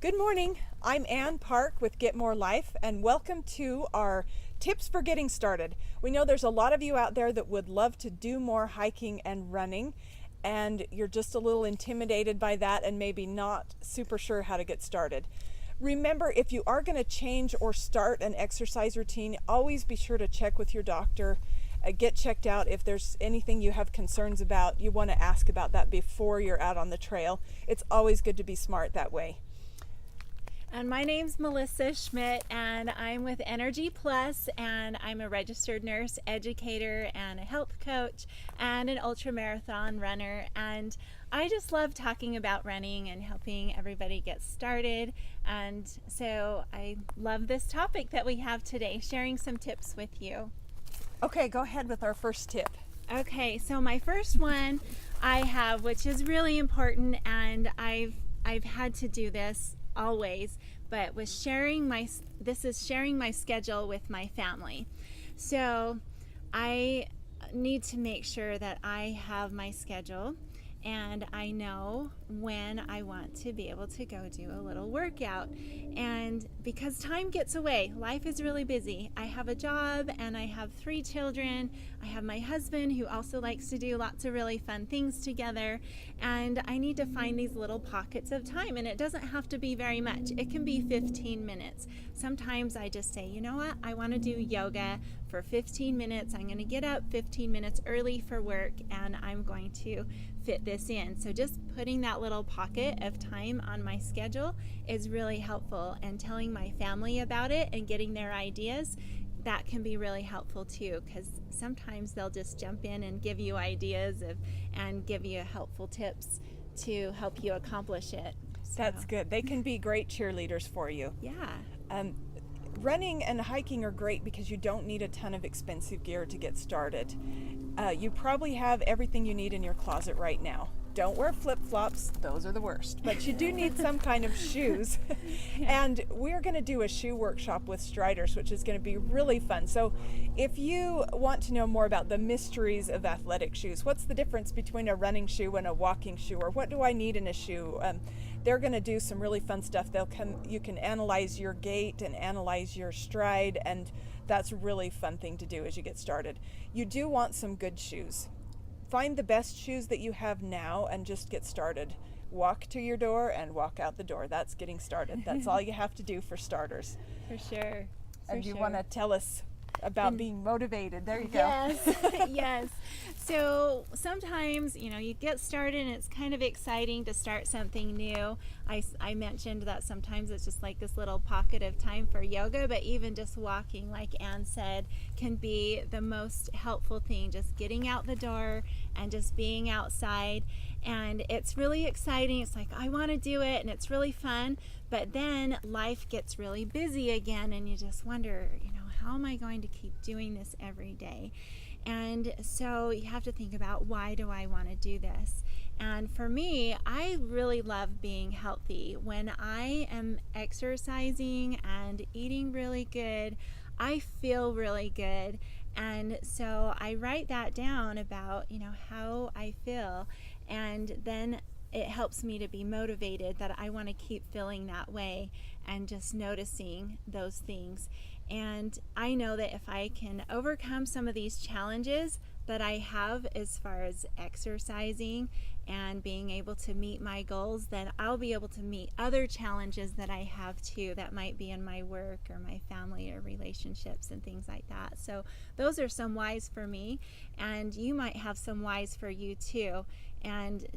Good morning. I'm Ann Park with Get More Life, and welcome to our tips for getting started. We know there's a lot of you out there that would love to do more hiking and running, and you're just a little intimidated by that and maybe not super sure how to get started. Remember, if you are going to change or start an exercise routine, always be sure to check with your doctor. Get checked out if there's anything you have concerns about. You want to ask about that before you're out on the trail. It's always good to be smart that way. And my name's Melissa Schmidt, and I'm with Energy Plus, and I'm a registered nurse educator and a health coach and an ultramarathon runner. And I just love talking about running and helping everybody get started. And so I love this topic that we have today, sharing some tips with you. Okay, go ahead with our first tip. Okay, so my first one I have, which is really important, and I've had to do this always, but was sharing my schedule with my family. So I need to make sure that I have my schedule and I know when I want to be able to go do a little workout. And because time gets away, life is really busy. I have a job and I have 3 children. I have my husband who also likes to do lots of really fun things together. And I need to find these little pockets of time. And it doesn't have to be very much. It can be 15 minutes. Sometimes I just say, you know what? I want to do yoga for 15 minutes. I'm going to get up 15 minutes early for work and I'm going to fit this in. So just putting that little pocket of time on my schedule is really helpful, and telling my family about it and getting their ideas, that can be really helpful too, because sometimes they'll just jump in and give you ideas and give you helpful tips to help you accomplish it. So, That's good. They can be great cheerleaders for you. yeah. Running and hiking are great because you don't need a ton of expensive gear to get started. You probably have everything you need in your closet right now. Don't wear flip-flops, those are the worst, but you do need some kind of shoes. And we're going to do a shoe workshop with Striders, which is going to be really fun. So if you want to know more about the mysteries of athletic shoes, what's the difference between a running shoe and a walking shoe, or what do I need in a shoe? They're going to do some really fun stuff. You can analyze your gait and analyze your stride, and that's a really fun thing to do as you get started. You do want some good shoes. Find the best shoes that you have now and just get started. Walk to your door and walk out the door. That's getting started. That's all you have to do for starters. For sure. And you want to tell us about being motivated. There you go. Yes, yes. So sometimes, you get started and it's kind of exciting to start something new. I mentioned that sometimes it's just like this little pocket of time for yoga, but even just walking, like Ann said, can be the most helpful thing. Just getting out the door and just being outside. And it's really exciting. It's like, I want to do it, and it's really fun. But then life gets really busy again, and you just wonder, how am I going to keep doing this every day? And so you have to think about, why do I want to do this? And for me, I really love being healthy. When I am exercising and eating really good, I feel really good. And so I write that down about, how I feel. And then it helps me to be motivated that I want to keep feeling that way and just noticing those things. And I know that if I can overcome some of these challenges that I have as far as exercising and being able to meet my goals, then I'll be able to meet other challenges that I have too, that might be in my work or my family or relationships and things like that. So those are some whys for me, and you might have some whys for you too. And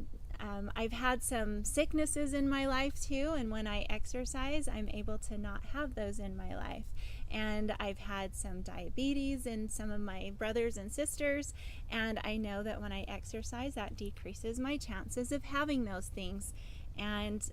I've had some sicknesses in my life too, and when I exercise, I'm able to not have those in my life. And I've had some diabetes in some of my brothers and sisters, and I know that when I exercise, that decreases my chances of having those things. And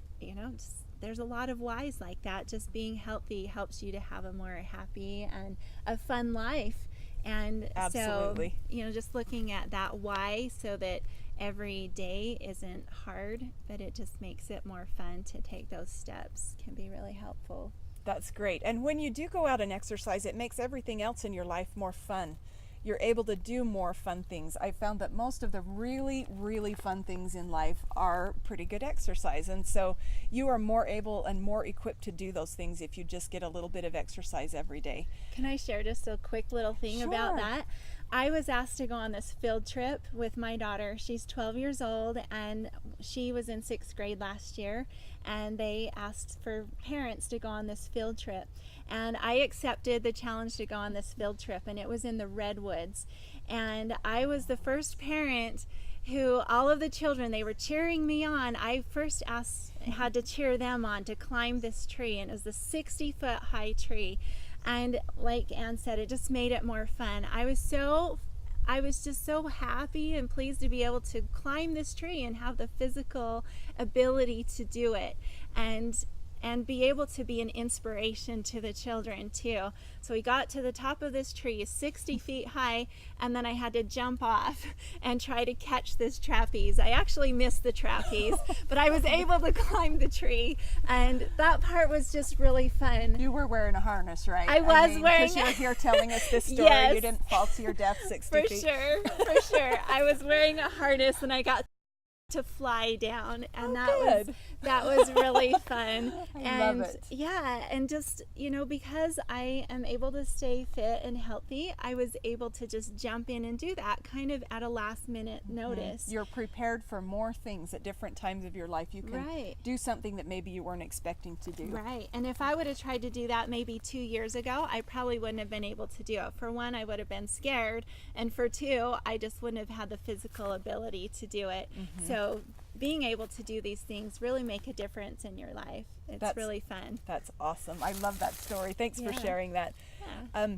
there's a lot of whys like that. Just being healthy helps you to have a more happy and a fun life. And Absolutely. So, just looking at that why, so that every day isn't hard, but it just makes it more fun to take those steps, can be really helpful. That's great. And when you do go out and exercise, it makes everything else in your life more fun. you're able to do more fun things. I found that most of the really, really fun things in life are pretty good exercise. And so you are more able and more equipped to do those things if you just get a little bit of exercise every day. Can I share just a quick little thing about Sure. that? I was asked to go on this field trip with my daughter. She's 12 years old and she was in 6th grade last year, and they asked for parents to go on this field trip. And I accepted the challenge to go on this field trip, and it was in the Redwoods. And I was the first parent who, all of the children, they were cheering me on. I first had to cheer them on to climb this tree, and it was a 60-foot high tree. And like Ann said, it just made it more fun. I was just so happy and pleased to be able to climb this tree and have the physical ability to do it, and be able to be an inspiration to the children too. So we got to the top of this tree, 60 feet high, and then I had to jump off and try to catch this trapeze. I actually missed the trapeze, but I was able to climb the tree, and that part was just really fun. You were wearing a harness, right? I was wearing because you're here telling us this story. Yes. You didn't fall to your death 60 For feet. sure, for sure. I was wearing a harness and I got to fly down, and that was really fun. I love it. Yeah, and just, because I am able to stay fit and healthy, I was able to just jump in and do that kind of at a last minute notice. You're prepared for more things at different times of your life. You can Right. do something that maybe you weren't expecting to do. Right. And if I would have tried to do that maybe 2 years ago, I probably wouldn't have been able to do it. For one, I would have been scared. And for two, I just wouldn't have had the physical ability to do it. So being able to do these things really make a difference in your life. It's really fun. That's awesome. I love that story. Thanks for Yeah. sharing that. Yeah.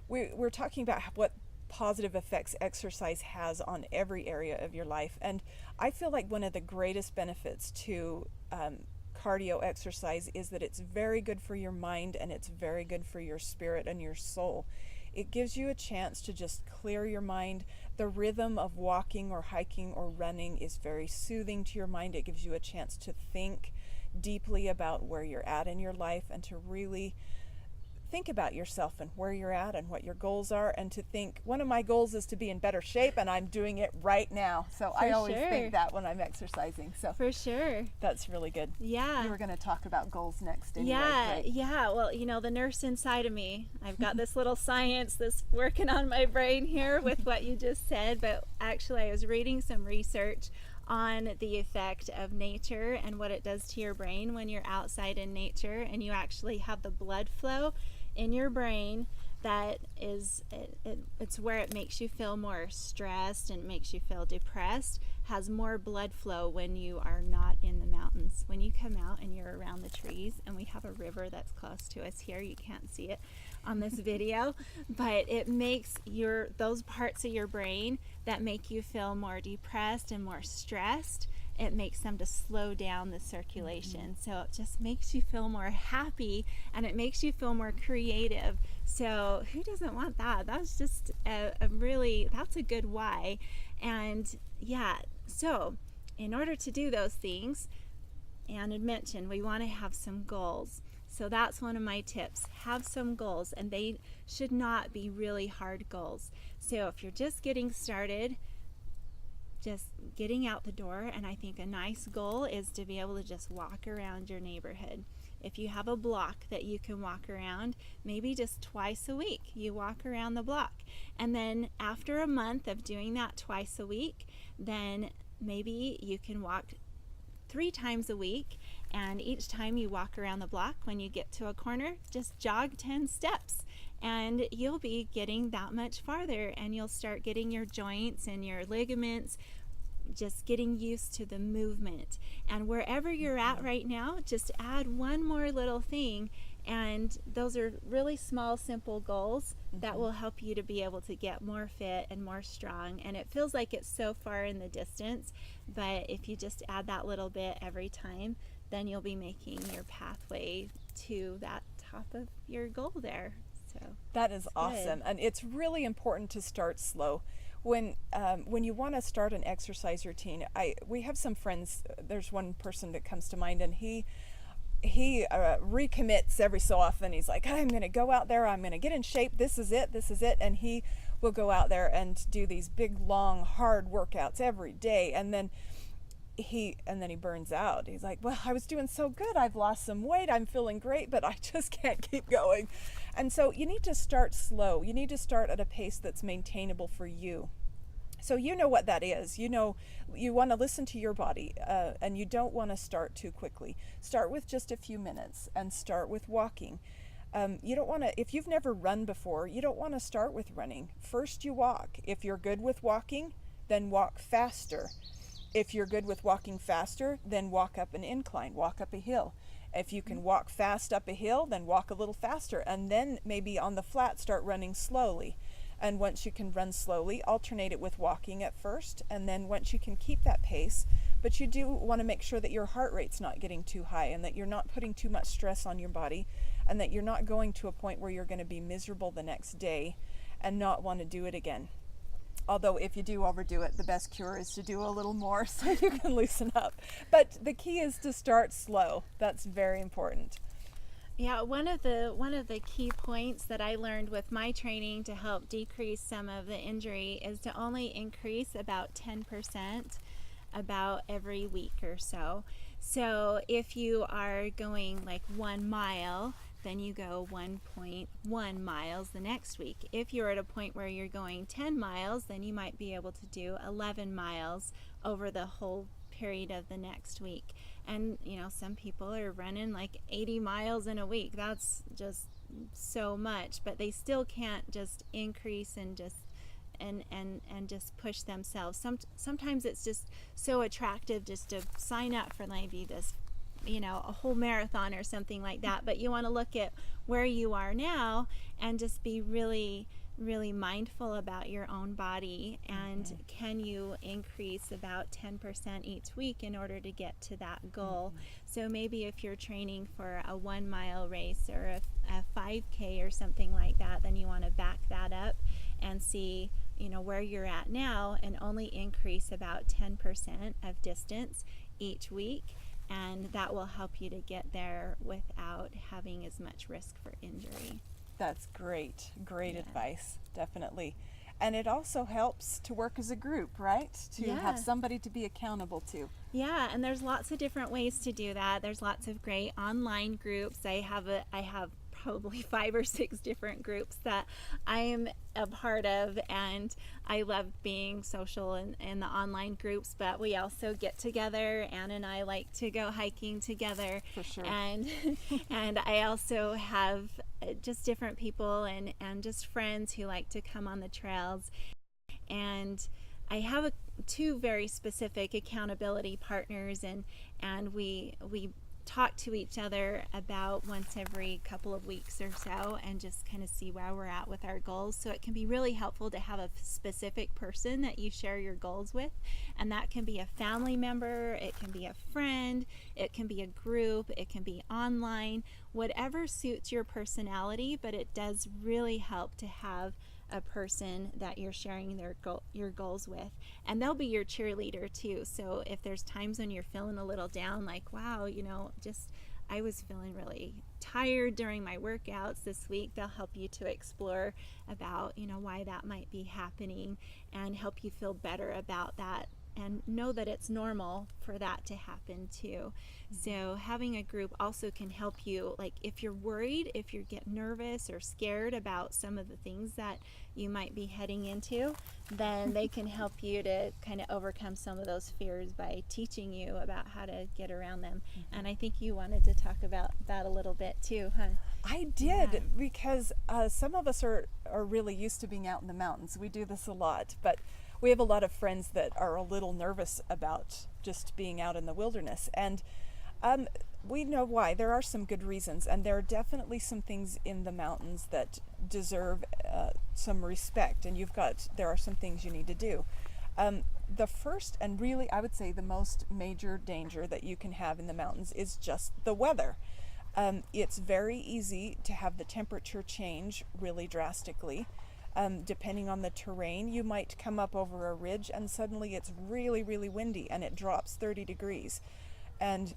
We're talking about what positive effects exercise has on every area of your life. And I feel like one of the greatest benefits to cardio exercise is that it's very good for your mind and it's very good for your spirit and your soul. It gives you a chance to just clear your mind. The rhythm of walking or hiking or running is very soothing to your mind. It gives you a chance to think deeply about where you're at in your life and to really think about yourself and where you're at and what your goals are, and to think, one of my goals is to be in better shape, and I'm doing it right now. So I always sure. think that when I'm exercising. So For sure. that's really good. Yeah. You were going to talk about goals next anyway. Yeah, right? yeah. Well, the nurse inside of me, I've got this little science that's working on my brain here with what you just said. But actually, I was reading some research on the effect of nature and what it does to your brain when you're outside in nature and you actually have the blood flow in your brain. That is, it's where it makes you feel more stressed and makes you feel depressed, has more blood flow when you are not in the mountains. When you come out and you're around the trees, and we have a river that's close to us here, you can't see it on this video, but it makes those parts of your brain that make you feel more depressed and more stressed, it makes them to slow down the circulation. So it just makes you feel more happy and it makes you feel more creative. So who doesn't want that? That's just that's a good why. And yeah, so in order to do those things, Ann had mentioned we want to have some goals. So that's one of my tips. Have some goals, and they should not be really hard goals. So if you're just getting started, just getting out the door, and I think a nice goal is to be able to just walk around your neighborhood. If you have a block that you can walk around, maybe just twice a week you walk around the block. And then after a month of doing that twice a week, then maybe you can walk 3 times a week, and each time you walk around the block, when you get to a corner, just jog 10 steps. And you'll be getting that much farther, and you'll start getting your joints and your ligaments just getting used to the movement. And wherever you're at right now, just add one more little thing, and those are really small, simple goals that will help you to be able to get more fit and more strong. And it feels like it's so far in the distance, but if you just add that little bit every time, then you'll be making your pathway to that top of your goal there. So that is awesome. And it's really important to start slow. When you want to start an exercise routine, we have some friends. There's one person that comes to mind, and he recommits every so often. He's like, I'm going to go out there, I'm going to get in shape, this is it, and he will go out there and do these big, long, hard workouts every day, and then he burns out. He's like, well, I was doing so good, I've lost some weight, I'm feeling great, but I just can't keep going. And so you need to start slow. You need to start at a pace that's maintainable for you. So you know what that is. You know, you want to listen to your body, and you don't want to start too quickly. Start with just a few minutes and start with walking. You don't want to, if you've never run before, you don't want to start with running. First you walk. If you're good with walking, then walk faster. If you're good with walking faster, then walk up an incline, walk up a hill. If you can walk fast up a hill, then walk a little faster, and then maybe on the flat start running slowly. And once you can run slowly, alternate it with walking at first, and then once you can keep that pace, but you do want to make sure that your heart rate's not getting too high and that you're not putting too much stress on your body, and that you're not going to a point where you're going to be miserable the next day and not want to do it again. Although if you do overdo it, the best cure is to do a little more so you can loosen up. But the key is to start slow. That's very important. Yeah, one of the key points that I learned with my training to help decrease some of the injury is to only increase about 10% about every week or so. So if you are going like 1 mile, then you go 1.1 miles the next week. If you're at a point where you're going 10 miles, then you might be able to do 11 miles over the whole period of the next week. And you know, some people are running like 80 miles in a week. That's just so much, but they still can't just increase and just just push themselves. Sometimes it's just so attractive just to sign up for maybe this, you know, a whole marathon or something like that, but you want to look at where you are now and just be really mindful about your own body, and can you increase about 10% each week in order to get to that goal. So maybe if you're training for a 1 mile race or a 5K or something like that, then you want to back that up and see, you know, where you're at now and only increase about 10% of distance each week, and that will help you to get there without having as much risk for injury. That's great advice, definitely. And it also helps to work as a group, right? To have somebody to be accountable to. Yeah, and there's lots of different ways to do that. There's lots of great online groups. I have probably 5 or 6 different groups that I am a part of, and I love being social in the online groups, but we also get together. Ann and I like to go hiking together. For sure. And I also have just different people and just friends who like to come on the trails. And I have 2 very specific accountability partners, and we talk to each other about once every couple of weeks or so and just kind of see where we're at with our goals. So it can be really helpful to have a specific person that you share your goals with, and that can be a family member, it can be a friend, it can be a group, it can be online, whatever suits your personality. But it does really help to have a person that you're sharing your goals with, and they'll be your cheerleader too. So if there's times when you're feeling a little down, like, wow, you know, just I was feeling really tired during my workouts this week, they'll help you to explore about, you know, why that might be happening and help you feel better about that and know that it's normal for that to happen too. So having a group also can help you, like if you're worried, if you get nervous or scared about some of the things that you might be heading into, then they can help you to kind of overcome some of those fears by teaching you about how to get around them. And I think you wanted to talk about that a little bit too, huh? I did, because some of us are really used to being out in the mountains. We do this a lot, but we have a lot of friends that are a little nervous about just being out in the wilderness. And we know why. There are some good reasons, and there are definitely some things in the mountains that deserve some respect, and there are some things you need to do. The first, and really I would say the most major danger that you can have in the mountains is just the weather. It's very easy to have the temperature change really drastically. Depending on the terrain, you might come up over a ridge and suddenly it's really, really windy and it drops 30 degrees. And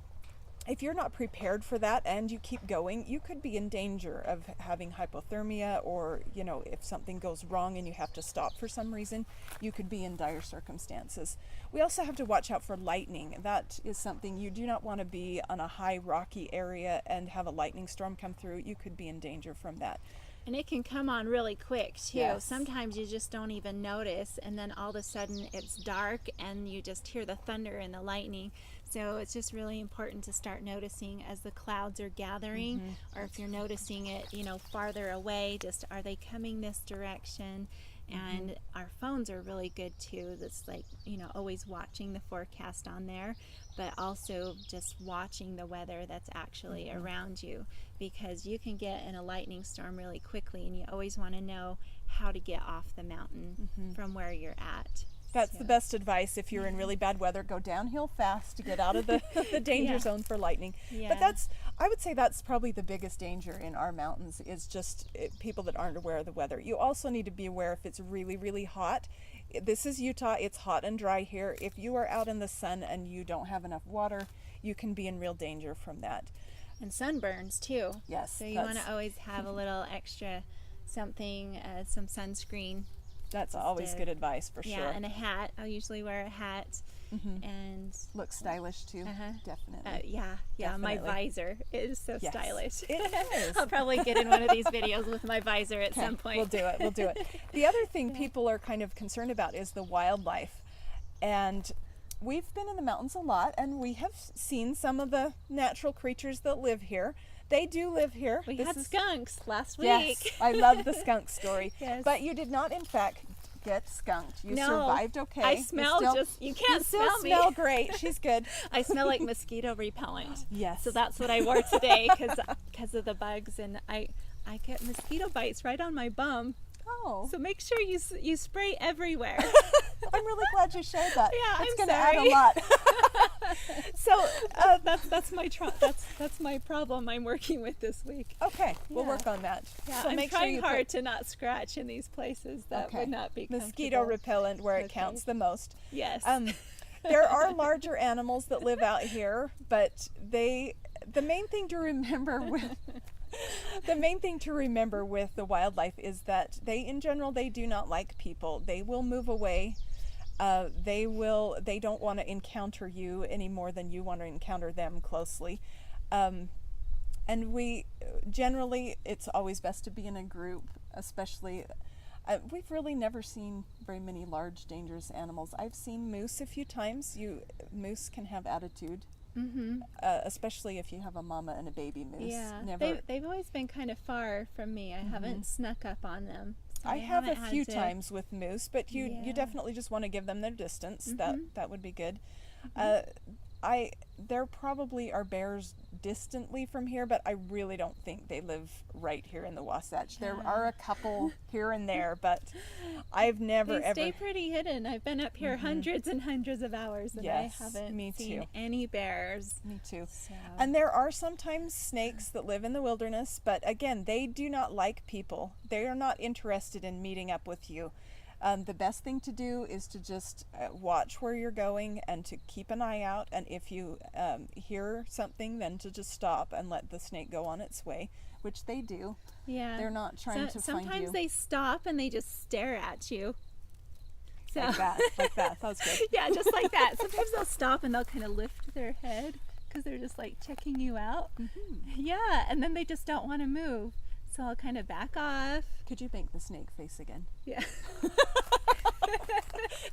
if you're not prepared for that and you keep going, you could be in danger of having hypothermia, or, you know, if something goes wrong and you have to stop for some reason, you could be in dire circumstances. We also have to watch out for lightning. That is something you do not want to be on a high rocky area and have a lightning storm come through. You could be in danger from that. And it can come on really quick too. Yes. Sometimes you just don't even notice, and then all of a sudden it's dark and you just hear the thunder and the lightning. So it's just really important to start noticing as the clouds are gathering, or if you're noticing it, you know, farther away, just are they coming this direction? And our phones are really good too. That's like, you know, always watching the forecast on there, but also just watching the weather that's actually around you, because you can get in a lightning storm really quickly, and you always want to know how to get off the mountain from where you're at. That's the best advice. If you're in really bad weather, go downhill fast to get out of the danger zone for lightning. Yeah. But I would say that's probably the biggest danger in our mountains, is just people that aren't aware of the weather. You also need to be aware if it's really, really hot. This is Utah. It's hot and dry here. If you are out in the sun and you don't have enough water, you can be in real danger from that. And sunburns too. Yes. So you want to always have a little extra something, some sunscreen. That's always good advice for Yeah, sure. and a hat. I'll usually wear a hat, and Look stylish too. Definitely. yeah. My Definitely. visor is so Yes. stylish. It is. I'll probably get in one of these videos with my visor at some point. We'll do it. We'll do it. The other thing people are kind of concerned about is the wildlife. And we've been in the mountains a lot, and we have seen some of the natural creatures that live here. They do live here. We This had is- skunks last week. Yes, I love the skunk story. Yes. But you did not, in fact, get skunked. You No, survived okay. I You smell still- you can't still smell me. smell great. She's good. I smell like mosquito repellent. Yes. So that's what I wore today because of the bugs, and I get mosquito bites right on my bum. Oh, So make sure you spray everywhere. I'm really glad you shared that. Yeah, It's I'm going to add a sorry. lot. So, That's my problem I'm working with this week. okay, we'll Yeah. work on that. Yeah, So I'm make sure trying you hard to not scratch in these places that Okay. would not be mosquito comfortable. repellent where it Okay. counts the most. Yes. There are larger animals that live out here, but the main thing to remember with the wildlife is that in general they do not like people. They will move away. They don't want to encounter you any more than you want to encounter them closely. And we generally, it's always best to be in a group, especially. We've really never seen very many large, dangerous animals. I've seen moose a few times. Moose can have attitude, especially if you have a mama and a baby moose. Yeah. Never. They've always been kind of far from me. I haven't snuck up on them. So I have a haven't had few to- times with moose, but you Yeah. definitely just want to give them their distance. That would be good. There probably are bears distantly from here, but I really don't think they live right here in the Wasatch. There are a couple here and there, but I've never They ever. stay pretty hidden. I've been up here hundreds and hundreds of hours, and Yes, I haven't me seen too. any bears. Me too. So. And there are sometimes snakes that live in the wilderness, but again, they do not like people. They are not interested in meeting up with you. The best thing to do is to just watch where you're going and to keep an eye out. And if you hear something, then to just stop and let the snake go on its way, which they do. Yeah. They're not trying to find you. Sometimes they stop and they just stare at you. So, Like that. That was good. yeah, just like that. Sometimes they'll stop and they'll kind of lift their head because they're just like checking you out. Yeah, and then they just don't want to move. So I'll kind of back off. Could you make the snake face again? Yeah.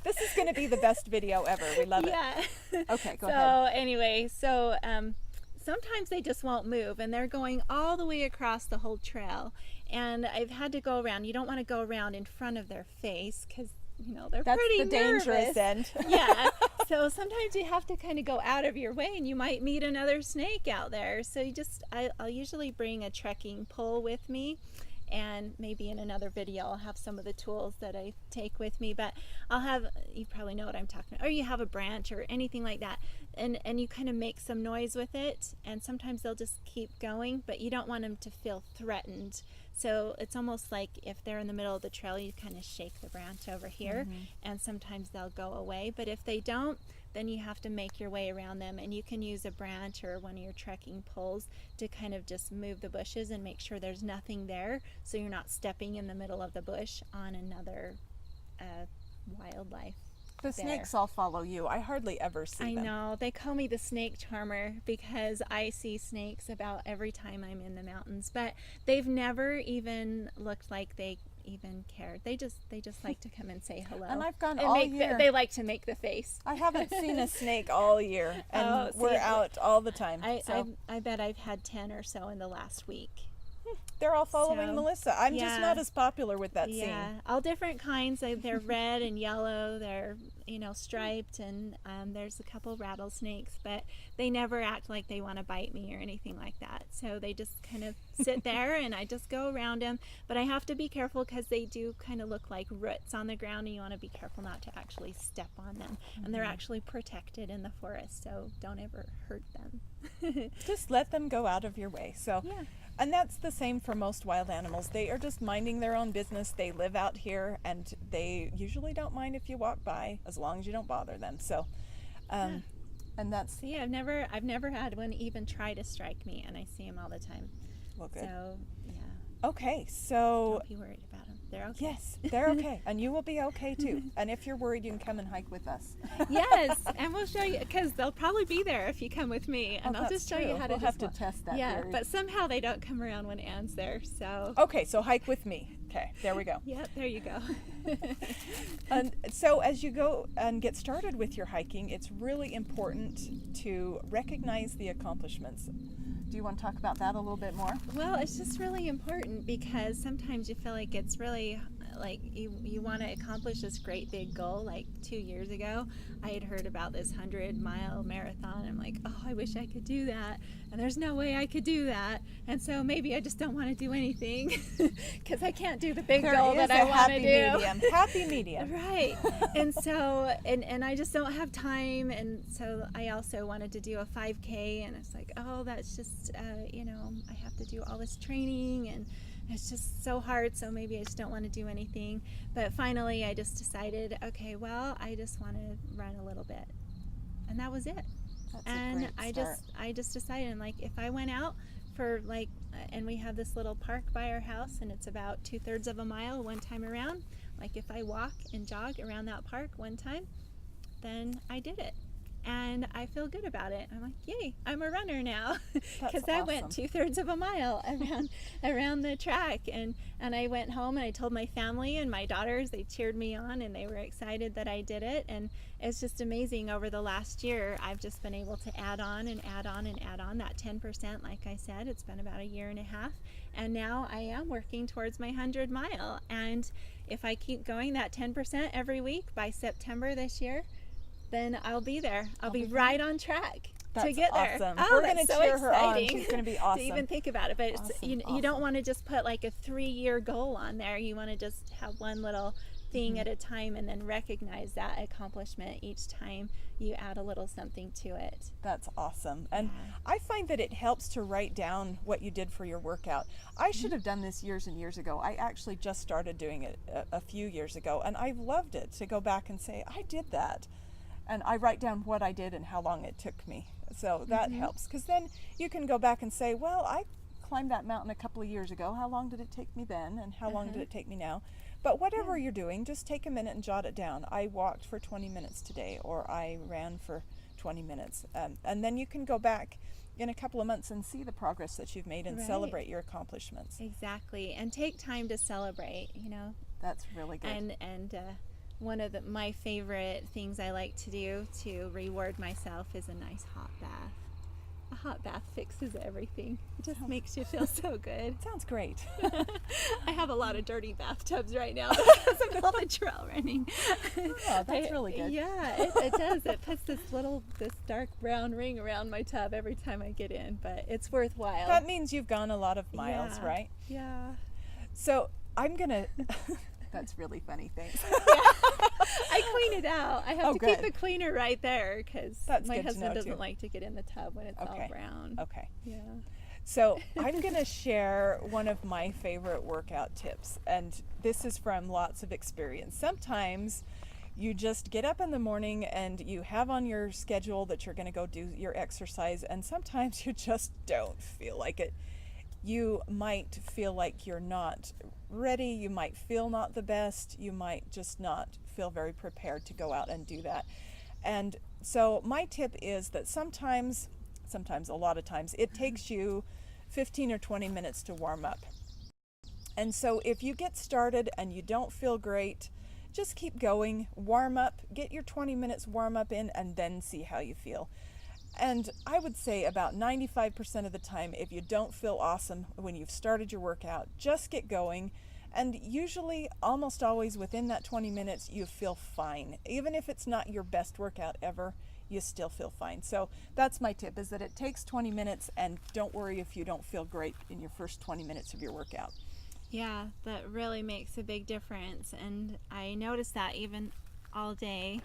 This is going to be the best video ever. We love it. Yeah. Okay, go so ahead. anyway, sometimes they just won't move, and they're going all the way across the whole trail. And I've had to go around. You don't want to go around in front of their face because they're That's pretty the dangerous nervous. end. Yeah. So sometimes you have to kind of go out of your way, and you might meet another snake out there. So I'll usually bring a trekking pole with me. And maybe in another video I'll have some of the tools that I take with me, but you probably know what I'm talking about, or you have a branch or anything like that, and you kind of make some noise with it, and sometimes they'll just keep going, but you don't want them to feel threatened. So it's almost like if they're in the middle of the trail, you kind of shake the branch over here, and sometimes they'll go away. But if they don't, then you have to make your way around them, and you can use a branch or one of your trekking poles to kind of just move the bushes and make sure there's nothing there, so you're not stepping in the middle of the bush on another wildlife. The snakes all follow you. I hardly ever see them. I know. They call me the snake charmer because I see snakes about every time I'm in the mountains, but they've never even looked like they even cared. They just like to come and say hello. And I've gone and all year. They like to make the face. I haven't seen a snake all year, and Oh, we're see, out all the time. I bet I've had 10 or so in the last week. They're all following So, Melissa. I'm just yeah. not as popular with that Yeah, scene. all different kinds. They're red and yellow. They're striped, and there's a couple rattlesnakes, but they never act like they want to bite me or anything like that. So they just kind of sit there, and I just go around them. But I have to be careful because they do kind of look like roots on the ground, and you want to be careful not to actually step on them. And they're actually protected in the forest, so don't ever hurt them. Just let them go out of your way. So. Yeah. And that's the same for most wild animals. They are just minding their own business. They live out here, and they usually don't mind if you walk by as long as you don't bother them. So, and that's See, I've never had one even try to strike me, and I see them all the time. well good. So yeah, Okay, so don't be worried about them. They're okay. yes, they're okay, and you will be okay too. And if you're worried, you can come and hike with us. Yes, and we'll show you because they'll probably be there if you come with me, and I'll that's just show you true. how to. We'll just have to walk. test that Yeah, theory. but somehow they don't come around when Anne's there. So. Okay, so hike with me. Okay, there we go. Yep, there you go. And so as you go and get started with your hiking, it's really important to recognize the accomplishments. Do you want to talk about that a little bit more? Well, it's just really important because sometimes you feel like it's really like you want to accomplish this great big goal. Like 2 years ago, I had heard about this 100-mile marathon. I'm like, oh, I wish I could do that. And there's no way I could do that. And so maybe I just don't want to do anything because I can't do the big goal that I want to do. Happy medium. Right. And so, and I just don't have time. And so I also wanted to do a 5K, and it's like, oh, that's just, I have to do all this training, and it's just so hard. So maybe I just don't want to do anything. But finally, I just decided, okay, well, I just want to run a little bit. And that was it. That's a And great start. I just decided, I'm like, if I went out for and we have this little park by our house, and it's about 2/3 of a mile one time around. Like if I walk and jog around that park one time, then I did it. And I feel good about it. I'm like, yay, I'm a runner now. Because I went awesome. 2/3 of a mile around the track. And I went home and I told my family and my daughters. They cheered me on, and they were excited that I did it. And it's just amazing. Over the last year, I've just been able to add on and add on and add on that 10%. Like I said, it's been about a year and a half. And now I am working towards my 100-mile. And if I keep going that 10% every week by September this year, then I'll be there. I'll be right on track to That's get there. awesome. Oh, We're that's gonna so cheer her on. exciting She's gonna be awesome. to even think about it. But it's, you Awesome. don't want to just put like a 3-year goal on there. You want to just have one little thing at a time, and then recognize that accomplishment each time you add a little something to it. That's awesome. And Yeah. I find that it helps to write down what you did for your workout. I should have done this years and years ago. I actually just started doing it a few years ago, and I've loved it to go back and say, I did that. And I write down what I did and how long it took me. So that helps, because then you can go back and say, well, I climbed that mountain a couple of years ago. How long did it take me then? And how long did it take me now? But whatever you're doing, just take a minute and jot it down. I walked for 20 minutes today, or I ran for 20 minutes. And then you can go back in a couple of months and see the progress that you've made and Right. celebrate your accomplishments. Exactly. And take time to celebrate, That's really good. And one of my favorite things I like to do to reward myself is a nice hot bath. A hot bath fixes everything. It just makes you feel so good. Sounds great. I have a lot of dirty bathtubs right now because of all the trail running. Oh, that's really good. Yeah, it does. It puts this dark brown ring around my tub every time I get in, but it's worthwhile. That means you've gone a lot of miles, Yeah. right? Yeah. So I'm gonna. That's really funny. Thanks. I clean it out. I have Oh, to keep good. the cleaner right there because That's my good to husband know, doesn't too. like to get in the tub when it's all Okay. brown. Okay. Yeah. So I'm gonna share one of my favorite workout tips, and this is from lots of experience. Sometimes You just get up in the morning and you have on your schedule that you're going to go do your exercise, and sometimes you just don't feel like it. You might feel like you're not ready, you might feel not the best, you might just not feel very prepared to go out and do that. And so my tip is that sometimes, a lot of times, it takes you 15 or 20 minutes to warm up. And so if you get started and you don't feel great, just keep going, warm up, get your 20 minutes warm up in, and then see how you feel. And I would say about 95% of the time, if you don't feel awesome when you've started your workout, just get going. And usually, almost always within that 20 minutes, you feel fine. Even if it's not your best workout ever, you still feel fine. So that's my tip, is that it takes 20 minutes, and don't worry if you don't feel great in your first 20 minutes of your workout. Yeah, that really makes a big difference. And I noticed that even all day,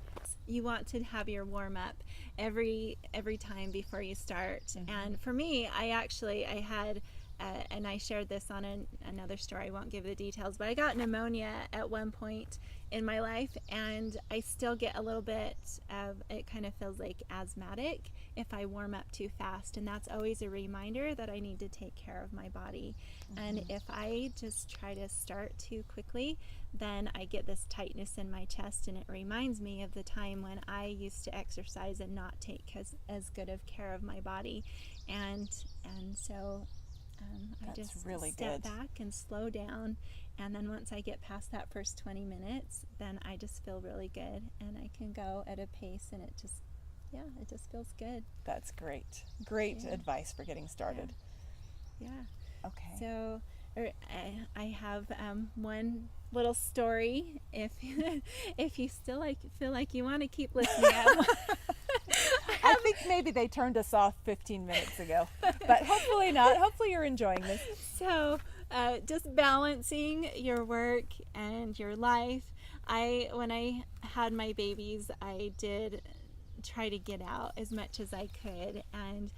you want to have your warm up every time before you start. And for me, I had and I shared this on another story. I won't give the details, but I got pneumonia at one point in my life, and I still get a little bit of, it kind of feels like asthmatic if I warm up too fast, and that's always a reminder that I need to take care of my body. And if I just try to start too quickly, then I get this tightness in my chest, and it reminds me of the time when I used to exercise and not take as good of care of my body. And so I just really step good. back and slow down, and then once I get past that first 20 minutes, then I just feel really good, and I can go at a pace, and it just feels good. That's great. Great advice for getting started. Yeah. Okay. So I have one little story. If if you still feel like you want to keep listening, I think maybe they turned us off 15 minutes ago, but hopefully not. Hopefully you're enjoying this. So just balancing your work and your life. When I had my babies, I did try to get out as much as I could, and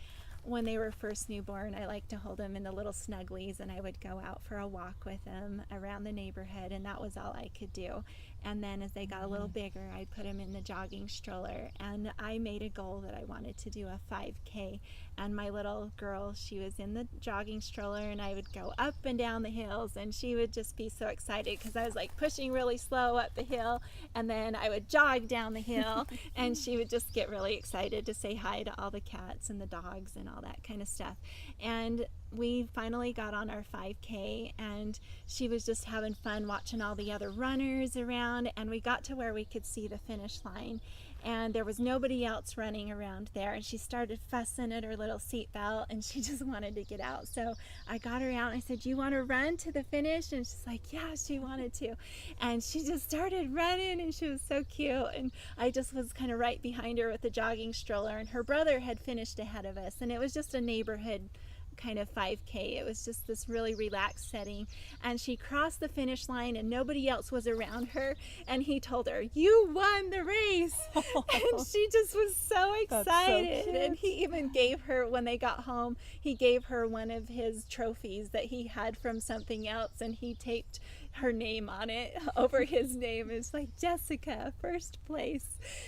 when they were first newborn, I liked to hold them in the little snugglies, and I would go out for a walk with them around the neighborhood, and that was all I could do. And then as they got a little bigger, I'd put them in the jogging stroller, and I made a goal that I wanted to do a 5K. And my little girl, she was in the jogging stroller, and I would go up and down the hills, and she would just be so excited because I was like pushing really slow up the hill, and then I would jog down the hill, and she would just get really excited to say hi to all the cats and the dogs and all that kind of stuff. And we finally got on our 5K, and she was just having fun watching all the other runners around, and we got to where we could see the finish line, and there was nobody else running around there, and she started fussing at her little seat belt, and she just wanted to get out. So I got her out, and I said, "You want to run to the finish?" And she's like, yeah, she wanted to. And she just started running, and she was so cute, and I just was kind of right behind her with the jogging stroller, and her brother had finished ahead of us, and it was just a neighborhood kind of 5K. It was just this really relaxed setting, and she crossed the finish line and nobody else was around her, and he told her, "You won the race." And she just was so excited. So and he even gave her, when they got home, he gave her one of his trophies that he had from something else, and he taped her name on it over his name. It's like, "Jessica, first place."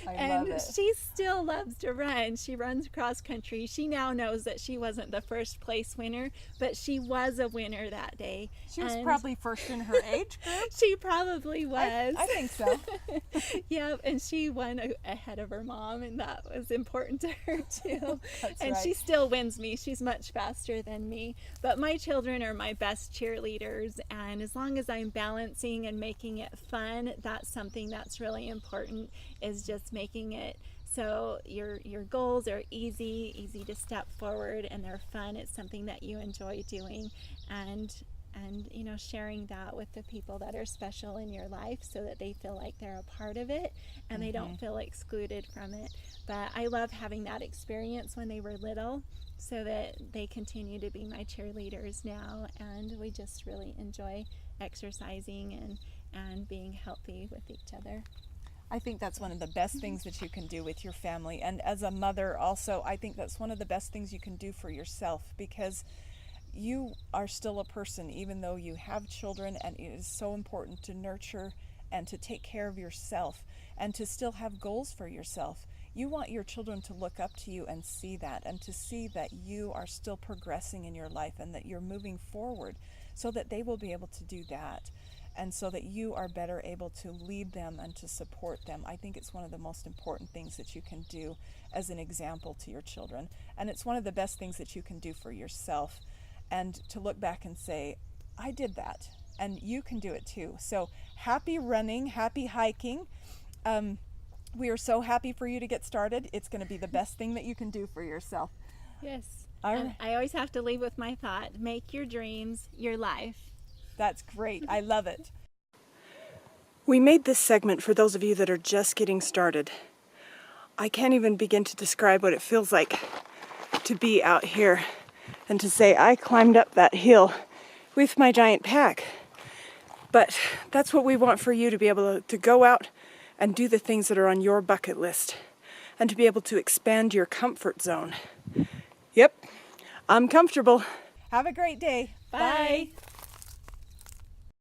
I love it. She still loves to run. She runs cross country. She now knows that she wasn't the first place winner, but she was a winner that day. She was probably first in her age group. She probably was. I think so. Yep, and she won ahead of her mom, and that was important to her too. That's and right. she still wins me. She's much faster than me. But my children are my best cheerleaders, and as long as I'm balancing and making it fun, that's something that's really important, is just making it so your goals are easy to step forward, and they're fun. It's something that you enjoy doing, and you know, sharing that with the people that are special in your life so that they feel like they're a part of it and they don't feel excluded from it. But I love having that experience when they were little, so that they continue to be my cheerleaders now, and we just really enjoy exercising and being healthy with each other. I think that's one of the best things that you can do with your family. And as a mother also, I think that's one of the best things you can do for yourself, because you are still a person even though you have children, and it is so important to nurture and to take care of yourself and to still have goals for yourself. You want your children to look up to you and see that, and to see that you are still progressing in your life and that you're moving forward, so that they will be able to do that, and so that you are better able to lead them and to support them. I think it's one of the most important things that you can do as an example to your children, and it's one of the best things that you can do for yourself, and to look back and say, I did that, and you can do it too. So happy running, happy hiking. We are so happy for you to get started. It's going to be the best thing that you can do for yourself. Yes. All And right. I always have to leave with my thought, make your dreams your life. That's great. I love it. We made this segment for those of you that are just getting started. I can't even begin to describe what it feels like to be out here and to say I climbed up that hill with my giant pack. But that's what we want for you, to be able to go out and do the things that are on your bucket list, and to be able to expand your comfort zone. Yep, I'm comfortable. Have a great day. Bye. Bye.